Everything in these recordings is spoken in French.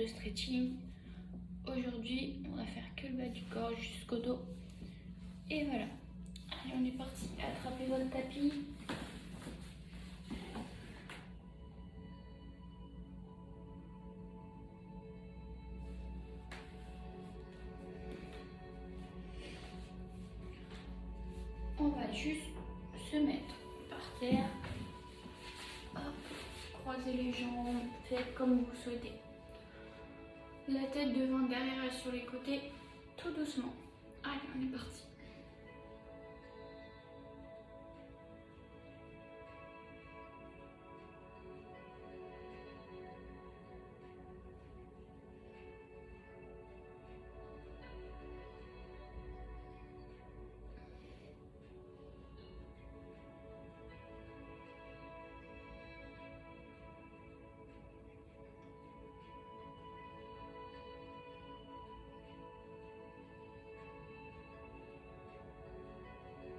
de stretching. Aujourd'hui, on va faire que le bas du corps jusqu'au dos. Et voilà. Allez, on est parti. Attrapez votre tapis. On va juste se mettre par terre. Hop, croisez les jambes, faites comme vous souhaitez. La tête devant, derrière et sur les côtés, tout doucement. Allez, on est parti.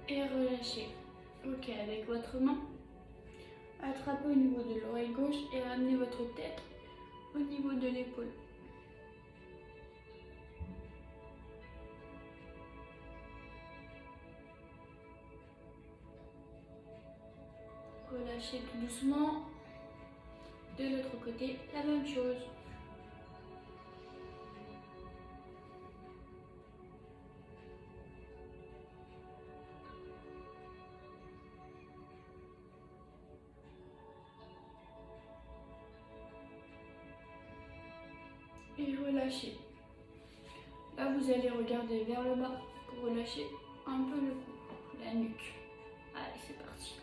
Et relâchez. Ok, avec votre main, attrapez au niveau de l'oreille gauche et ramenez votre tête au niveau de l'épaule. Relâchez tout doucement. De l'autre côté, la même chose. Et relâchez. Là, vous allez regarder vers le bas pour relâcher un peu le cou, la nuque. Allez, c'est parti.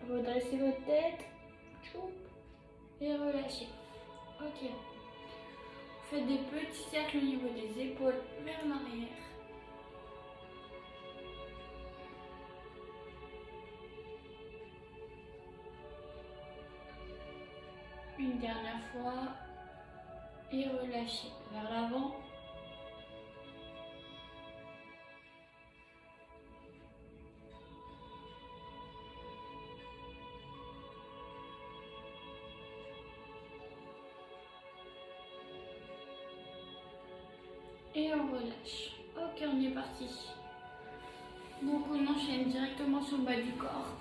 Redressez votre tête. Et relâchez. Ok. Faites des petits cercles au niveau des épaules vers l'arrière. Une dernière fois. Et relâchez vers l'avant. Et on relâche. Ok, on est parti. Donc on enchaîne directement sur le bas du corps.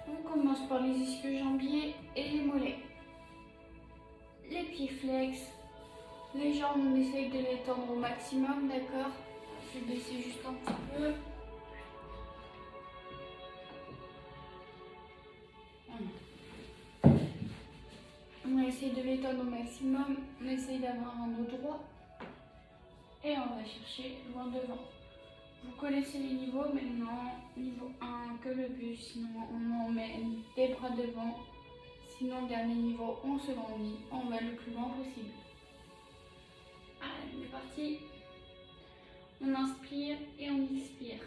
On commence par les ischio-jambiers et les mollets. Les pieds flex. Les jambes, on essaye de les tendre au maximum, d'accord? Je vais baisser juste un petit peu. On va essayer de les tendre au maximum. On essaye d'avoir un dos droit. Et on va chercher loin devant. Vous connaissez les niveaux maintenant. Niveau 1, que le plus. Sinon, on emmène des bras devant. Sinon, le dernier niveau, on se grandit. On va le plus loin possible. Allez, on est parti. On inspire et on expire.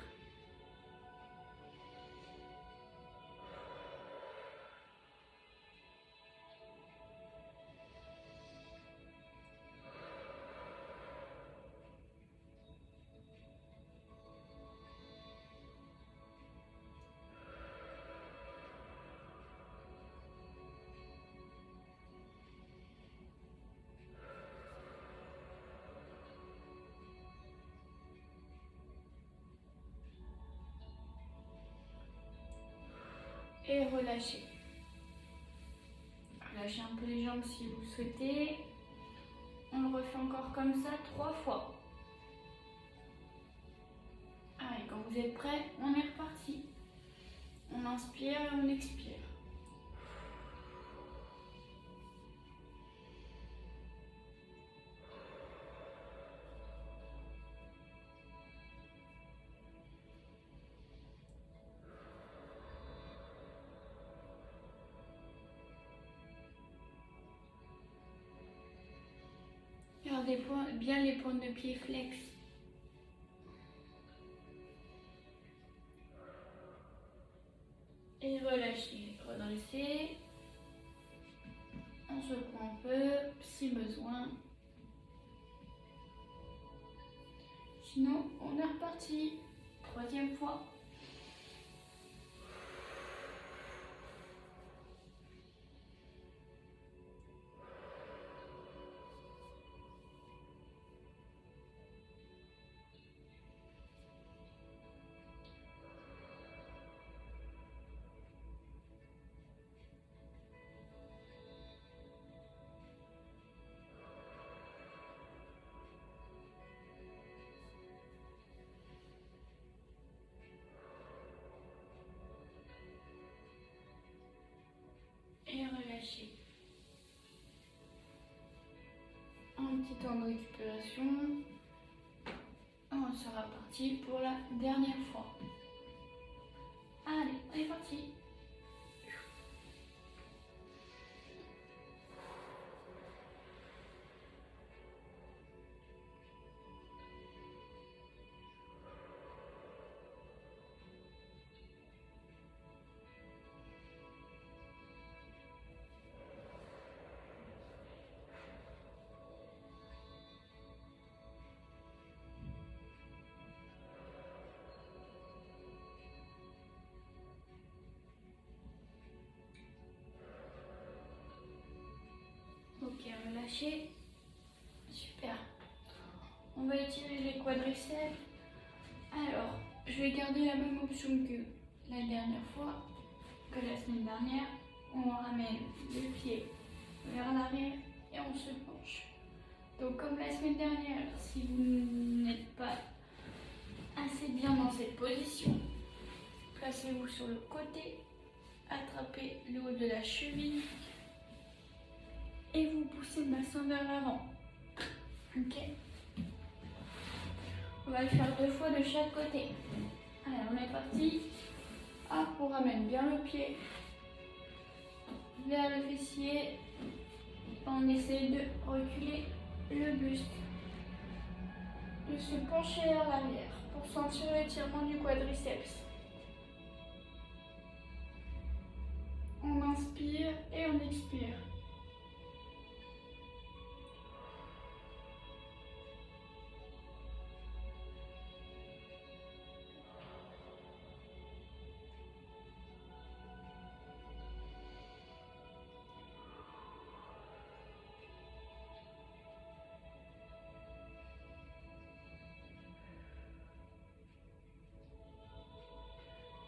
Et relâchez. Relâchez un peu les jambes si vous souhaitez. On le refait encore comme ça 3 fois. Allez, quand vous êtes prêts, on est reparti. On inspire et on expire. Gardez bien les pointes de pied flex. Et relâchez. Redressez. On se secoue un peu si besoin. Sinon, on est reparti. Troisième fois. Et relâcher. Un petit temps de récupération. On sera parti pour la dernière fois. Allez, on est parti. Ok, relâcher. Super. On va étirer les quadriceps. Alors, je vais garder la même option que la dernière fois, que la semaine dernière. On ramène le pied vers l'arrière et on se penche. Donc comme la semaine dernière, si vous n'êtes pas assez bien dans cette position, placez-vous sur le côté, attrapez le haut de la cheville et vous poussez le bassin vers l'avant. Ok. On va le faire 2 fois de chaque côté. Allez, on est parti. Hop, on ramène bien le pied vers le fessier. On essaie de reculer le buste, de se pencher vers l'arrière pour sentir l'étirement du quadriceps. On inspire et on expire.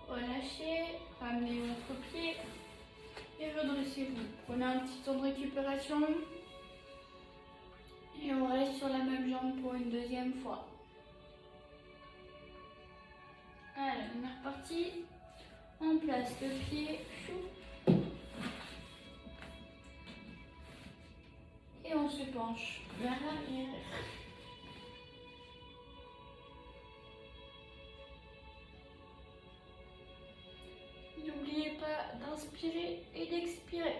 Relâchez, ramenez votre pied et redressez-vous. Prenez un petit temps de récupération et on reste sur la même jambe pour une deuxième fois. Allez, on est reparti. On place le pied et on se penche vers l'arrière. N'oubliez pas d'inspirer et d'expirer.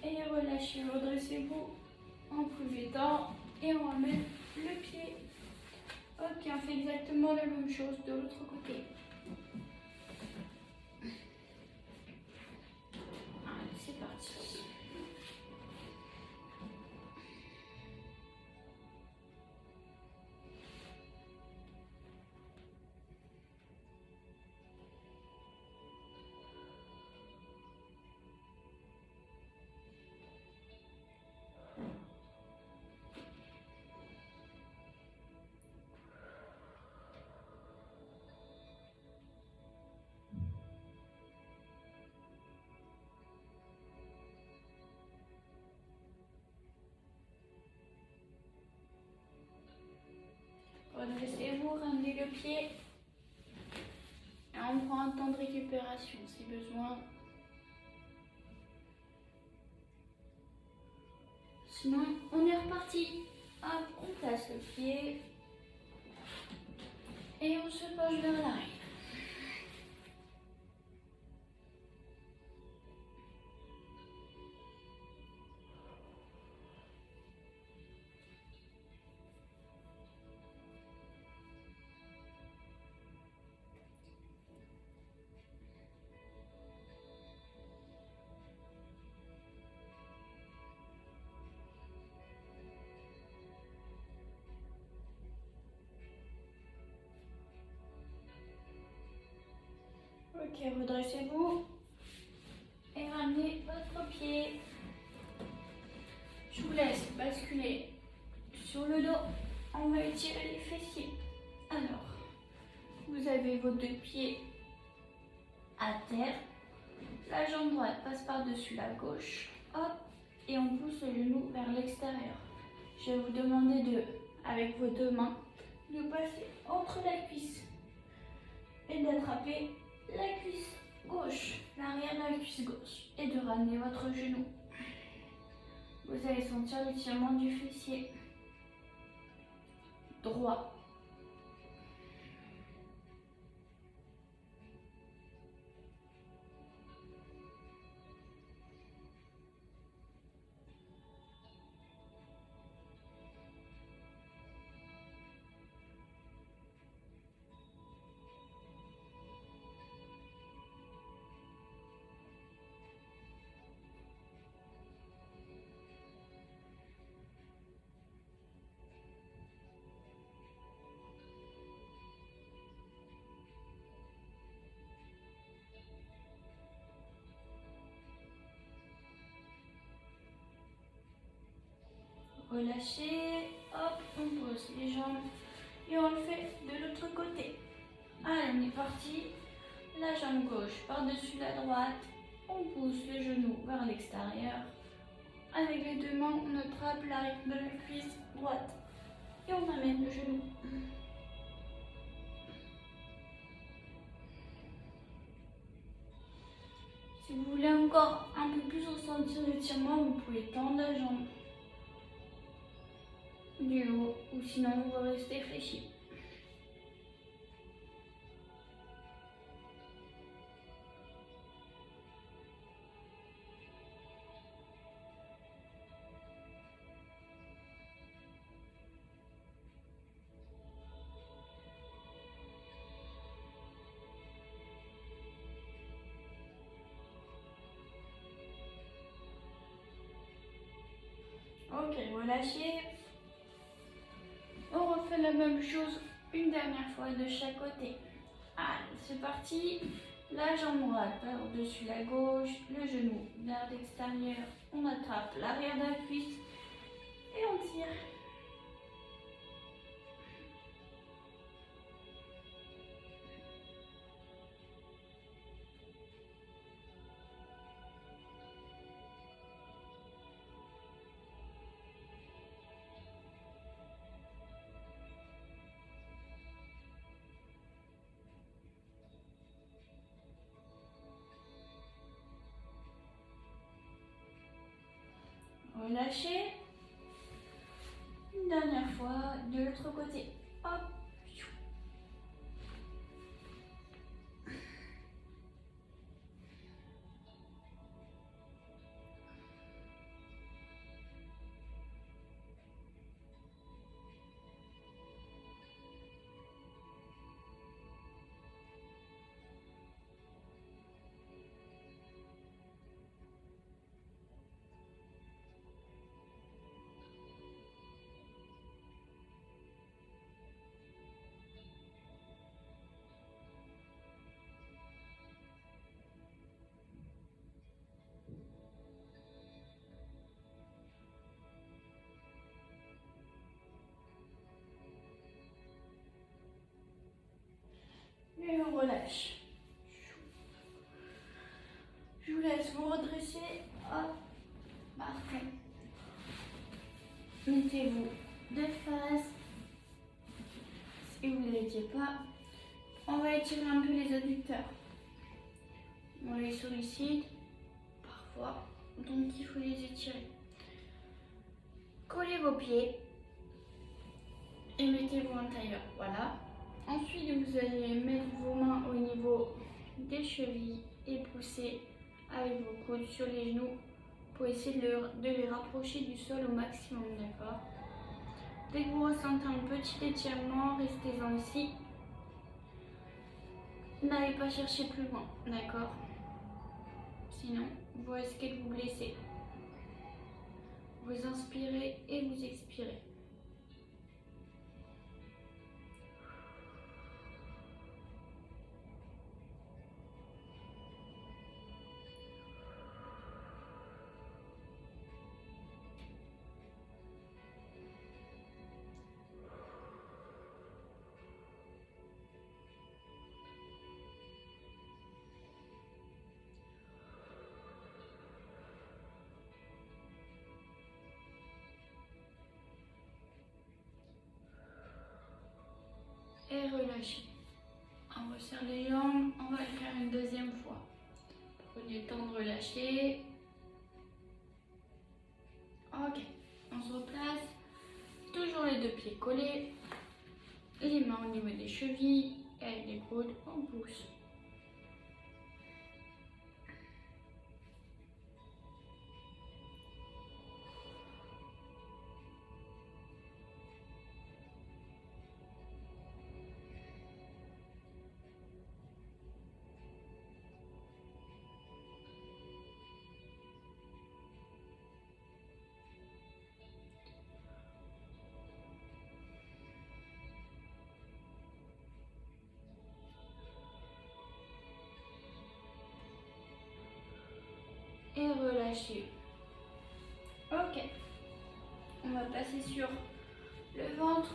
Et relâchez, redressez-vous en premier temps et on ramène le pied. Ok, on fait exactement la même chose de l'autre côté. Allez, c'est parti. Redressez-vous, ramenez le pied. Et on prend un temps de récupération si besoin. Sinon, on est reparti. Hop, on place le pied. Et on se penche vers l'arrière. Ok, redressez-vous et ramenez votre pied. Je vous laisse basculer sur le dos. On va étirer les fessiers. Alors, vous avez vos deux pieds à terre. La jambe droite passe par-dessus la gauche. Hop, et on pousse le genou vers l'extérieur. Je vais vous demander avec vos deux mains, de passer entre la cuisse et d'attraper la cuisse gauche, l'arrière de la cuisse gauche, et de ramener votre genou. Vous allez sentir l'étirement du fessier droit. Relâchez, hop, on pose les jambes et on le fait de l'autre côté. Allez, on est parti. La jambe gauche par-dessus la droite. On pousse le genou vers l'extérieur. Avec les deux mains, on attrape l'arrière de la cuisse droite et on amène le genou. Si vous voulez encore un peu plus ressentir l'étirement, vous pouvez tendre la jambe du haut ou sinon vous restez fléchi. Ok, relâchez. On refait la même chose une dernière fois de chaque côté. Allez, c'est parti. La jambe droite par-dessus la gauche, le genou vers l'extérieur. On attrape l'arrière de la cuisse et on tire. Relâchez. Une dernière fois de l'autre côté. Hop. Et on relâche. Je vous laisse vous redresser. Hop. Parfait. Mettez-vous de face. Si vous ne l'étiez pas, on va étirer un peu les adducteurs. On les sollicite parfois, donc il faut les étirer. Collez vos pieds et mettez-vous en tailleur. Voilà. Ensuite, vous allez mettre vos mains au niveau des chevilles et pousser avec vos coudes sur les genoux pour essayer de les rapprocher du sol au maximum, d'accord? Dès que vous ressentez un petit étirement, restez-en ici. N'allez pas chercher plus loin, d'accord? Sinon, vous risquez de vous blesser. Vous inspirez et vous expirez. Et relâchez. On resserre les jambes, on va le faire une deuxième fois. Prenez le temps de relâcher. Ok, on se replace. Toujours les deux pieds collés. Les mains au niveau des chevilles. Et avec les coudes, on pousse. Et relâchez. Ok, on va passer sur le ventre.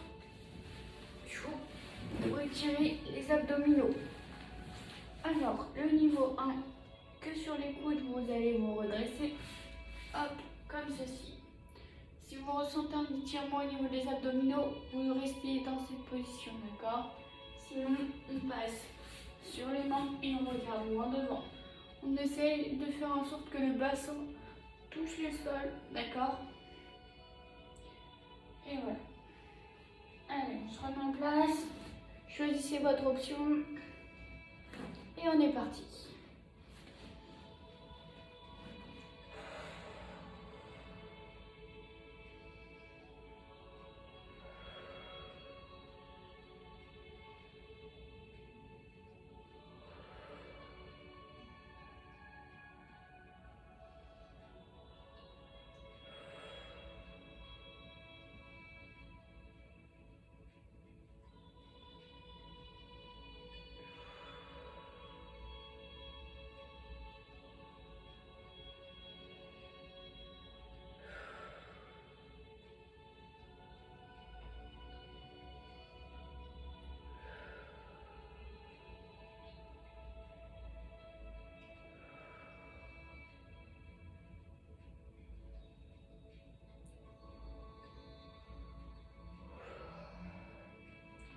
Pour étirer les abdominaux. Alors, le niveau 1, que sur les coudes, vous allez vous redresser. Hop, comme ceci. Si vous ressentez un étirement au niveau des abdominaux, vous restez dans cette position, d'accord? Sinon, on passe sur les mains et on regarde loin devant. On essaie de faire en sorte que le bassin touche le sol, d'accord? Et voilà. Allez, on se remet en place. Choisissez votre option. Et on est parti.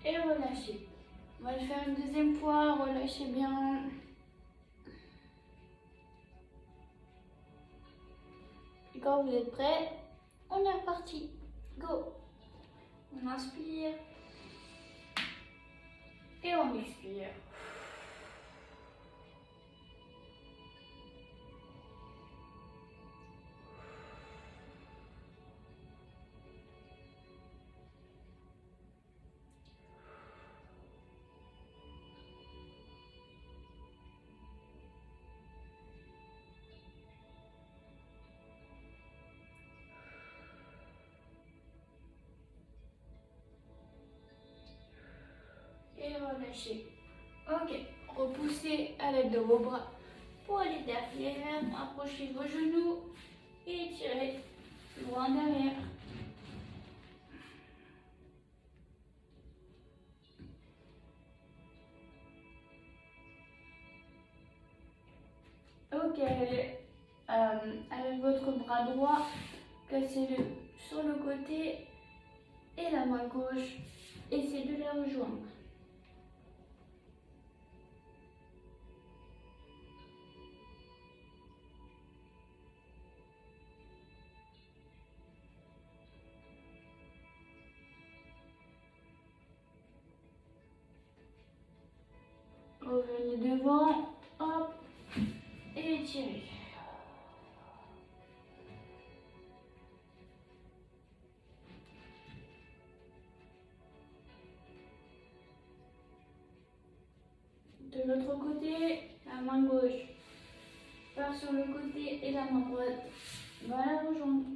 Et relâchez. On va le faire une deuxième fois. Relâchez bien. Et quand vous êtes prêts, on est reparti. Go. On inspire. Et on expire. Et relâchez. Ok, repoussez à l'aide de vos bras pour aller derrière. Approchez vos genoux et étirez loin derrière. Ok, avec votre bras droit, placez-le sur le côté et la main gauche, essayez de la rejoindre. devant, hop, et étirez. De l'autre côté, la main gauche part sur le côté et la main droite va la rejoindre.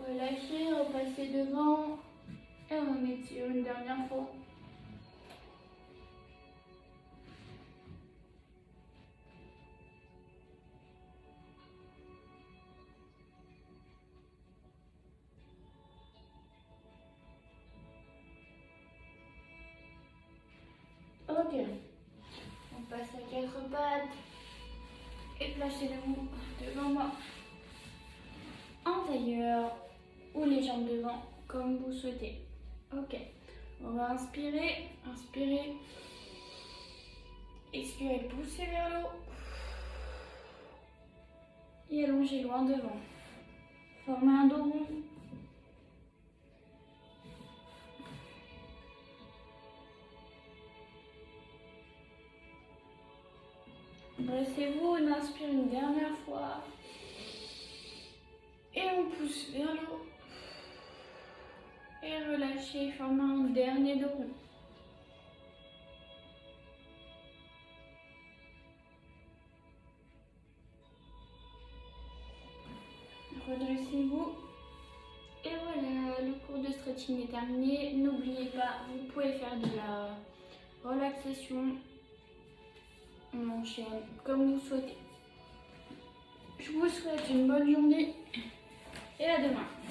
Relâchez, repassez devant et on étire une dernière fois. Ok, on passe à quatre pattes et placez-le-vous devant moi en tailleur ou les jambes devant comme vous souhaitez. Ok, on va inspirer, inspirer, expirez, poussez vers le haut et allongez loin devant. Formez un dos rond. Dressez-vous, on inspire une dernière fois. Et on pousse vers le haut. Et relâchez, formez un dernier dos rond. Redressez-vous. Et voilà, le cours de stretching est terminé. N'oubliez pas, vous pouvez faire de la relaxation. On enchaîne comme vous souhaitez. Je vous souhaite une bonne journée et à demain.